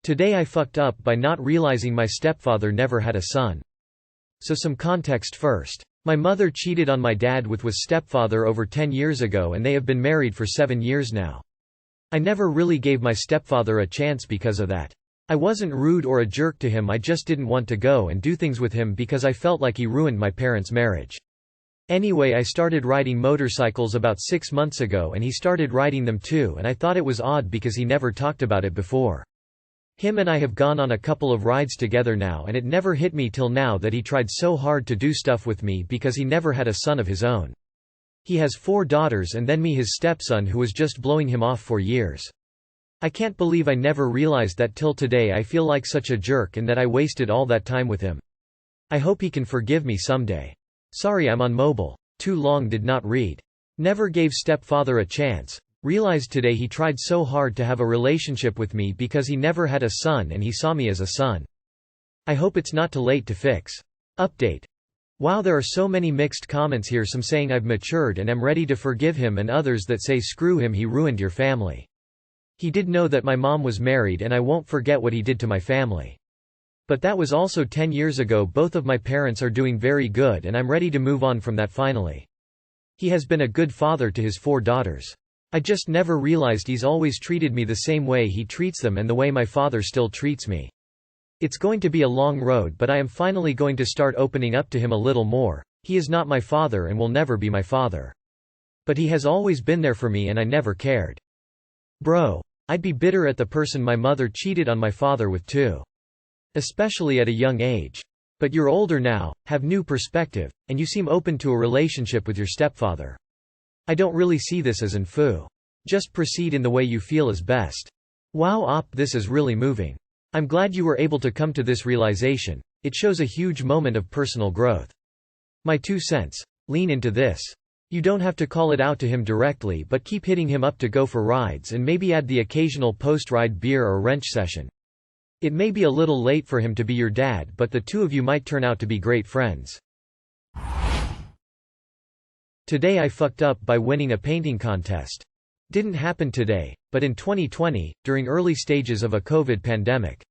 Today I fucked up by not realizing my stepfather never had a son. So some context first. My mother cheated on my dad with stepfather over 10 years ago, and they have been married for 7 years now. I never really gave my stepfather a chance because of that. I wasn't rude or a jerk to him, I just didn't want to go and do things with him because I felt like he ruined my parents' marriage. Anyway, I started riding motorcycles about 6 months ago and he started riding them too, and I thought it was odd because he never talked about it before. Him and I have gone on a couple of rides together now, and it never hit me till now that he tried so hard to do stuff with me because he never had a son of his own. He has 4 daughters and then me, his stepson, who was just blowing him off for years. I can't believe I never realized that till today. I feel like such a jerk and that I wasted all that time with him. I hope he can forgive me someday. Sorry, I'm on mobile. Too long, did not read. Never gave stepfather a chance. Realized today he tried so hard to have a relationship with me because he never had a son and he saw me as a son. I hope it's not too late to fix. Update. Wow, there are so many mixed comments here, some saying I've matured and am ready to forgive him, and others that say screw him, he ruined your family. He did know that my mom was married and I won't forget what he did to my family. But that was also 10 years ago. Both of my parents are doing very good and I'm ready to move on from that finally. He has been a good father to his 4 daughters. I just never realized he's always treated me the same way he treats them and the way my father still treats me. It's going to be a long road, but I am finally going to start opening up to him a little more. He is not my father and will never be my father. But he has always been there for me and I never cared. Bro. I'd be bitter at the person my mother cheated on my father with too. Especially at a young age. But you're older now, have new perspective, and you seem open to a relationship with your stepfather. I don't really see this as an foo. Just proceed in the way you feel is best. Wow, op, this is really moving. I'm glad you were able to come to this realization. It shows a huge moment of personal growth. My 2 cents. Lean into this. You don't have to call it out to him directly, but keep hitting him up to go for rides and maybe add the occasional post-ride beer or wrench session. It may be a little late for him to be your dad, but the 2 of you might turn out to be great friends. Today I fucked up by winning a painting contest. Didn't happen today, but in 2020, during early stages of a COVID pandemic.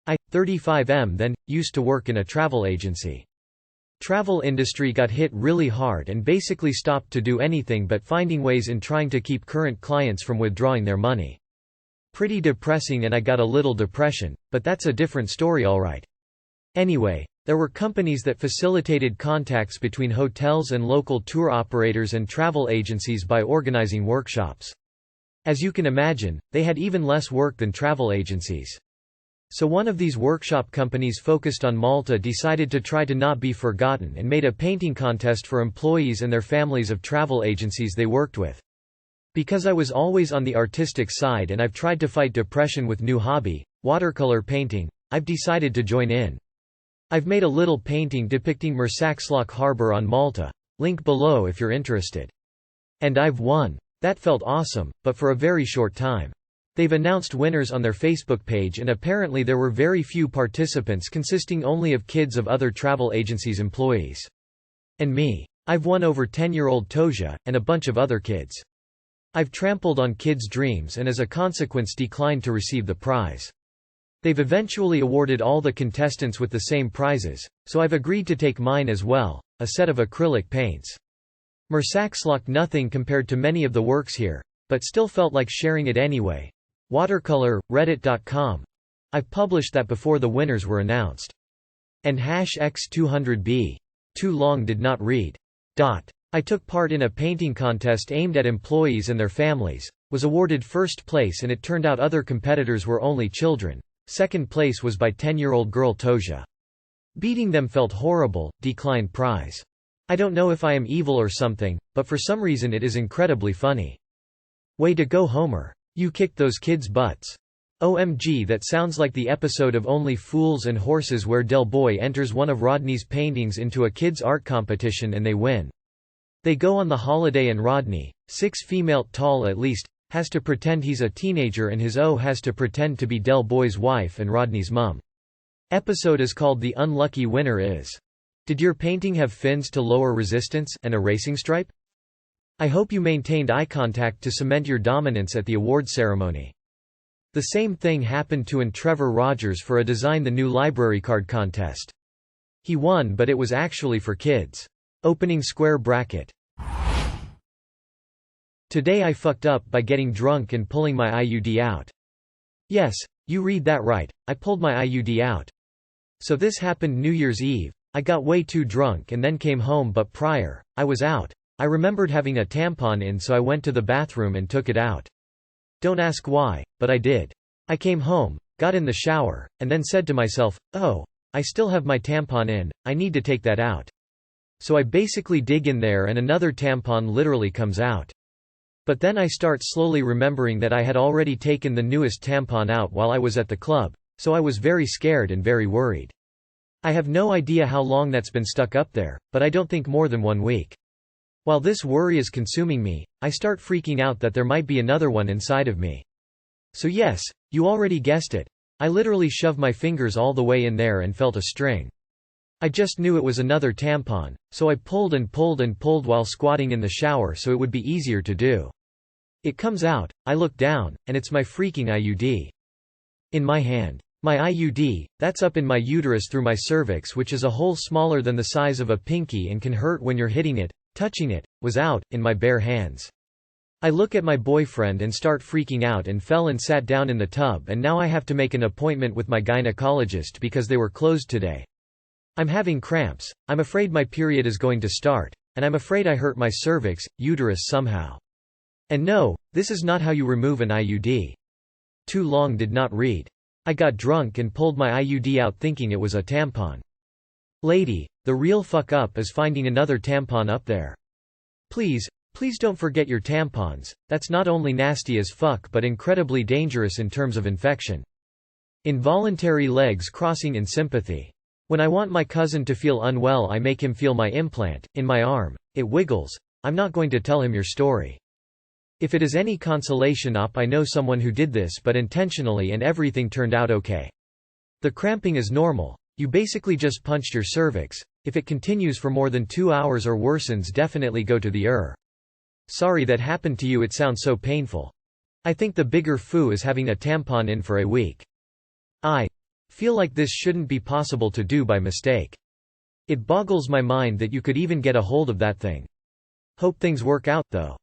I, 35M, then used to work in a travel agency. Travel industry got hit really hard and basically stopped to do anything but finding ways in trying to keep current clients from withdrawing their money. Pretty depressing, and I got a little depression, but that's a different story, alright. Anyway, there were companies that facilitated contacts between hotels and local tour operators and travel agencies by organizing workshops. As you can imagine, they had even less work than travel agencies. So one of these workshop companies focused on Malta decided to try to not be forgotten and made a painting contest for employees and their families of travel agencies they worked with. Because I was always on the artistic side and I've tried to fight depression with new hobby, watercolor painting, I've decided to join in. I've made a little painting depicting Mursaxlock Harbor on Malta. Link below if you're interested. And I've won. That felt awesome, but for a very short time. They've announced winners on their Facebook page and apparently there were very few participants, consisting only of kids of other travel agencies' employees. And me. I've won over 10-year-old Toja, and a bunch of other kids. I've trampled on kids' dreams and as a consequence declined to receive the prize. They've eventually awarded all the contestants with the same prizes, so I've agreed to take mine as well, a set of acrylic paints. Mursaxlock, nothing compared to many of the works here, but still felt like sharing it anyway. Watercolor, reddit.com. I've published that before the winners were announced. And #X200B. Too long, did not read. I took part in a painting contest aimed at employees and their families, was awarded first place, and it turned out other competitors were only children. Second place was by 10-year-old girl Toja. Beating them felt horrible, declined prize. I don't know if I am evil or something, but for some reason it is incredibly funny. Way to go, Homer. You kicked those kids' butts. OMG, that sounds like the episode of Only Fools and Horses where Del Boy enters one of Rodney's paintings into a kids' art competition and they win. They go on the holiday and Rodney, 6 female tall at least, has to pretend he's a teenager and his O has to pretend to be Del Boy's wife and Rodney's mum. Episode is called The Unlucky Winner Is. Did your painting have fins to lower resistance and a racing stripe? I hope you maintained eye contact to cement your dominance at the award ceremony. The same thing happened to Trevor Rogers for a Design the New Library card contest. He won, but it was actually for kids. Opening square bracket. Today I fucked up by getting drunk and pulling my IUD out. Yes, you read that right, I pulled my IUD out. So this happened New Year's Eve. I got way too drunk and then came home, but prior, I was out. I remembered having a tampon in, so I went to the bathroom and took it out. Don't ask why, but I did. I came home, got in the shower, and then said to myself, oh, I still have my tampon in, I need to take that out. So I basically dig in there and another tampon literally comes out. But then I start slowly remembering that I had already taken the newest tampon out while I was at the club, so I was very scared and very worried. I have no idea how long that's been stuck up there, but I don't think more than 1 week. While this worry is consuming me, I start freaking out that there might be another one inside of me. So yes, you already guessed it. I literally shoved my fingers all the way in there and felt a string. I just knew it was another tampon, so I pulled and pulled and pulled while squatting in the shower so it would be easier to do. It comes out, I look down, and it's my freaking IUD. In my hand. My IUD, that's up in my uterus through my cervix, which is a hole smaller than the size of a pinky and can hurt when you're hitting it, touching it, was out, in my bare hands. I look at my boyfriend and start freaking out and fell and sat down in the tub, and now I have to make an appointment with my gynecologist because they were closed today. I'm having cramps, I'm afraid my period is going to start, and I'm afraid I hurt my cervix, uterus somehow. And no, this is not how you remove an IUD. Too long did not read. I got drunk and pulled my IUD out thinking it was a tampon. Lady, the real fuck up is finding another tampon up there. Please don't forget your tampons, that's not only nasty as fuck but incredibly dangerous in terms of infection. Involuntary legs crossing in sympathy. When I want my cousin to feel unwell, I make him feel my implant, in my arm, it wiggles. I'm not going to tell him your story. If it is any consolation, I know someone who did this but intentionally, and everything turned out okay. The cramping is normal. You basically just punched your cervix. If it continues for more than 2 hours or worsens, definitely go to the ER. Sorry that happened to you, it sounds so painful. I think the bigger foo is having a tampon in for a week. I feel like this shouldn't be possible to do by mistake. It boggles my mind that you could even get a hold of that thing. Hope things work out though.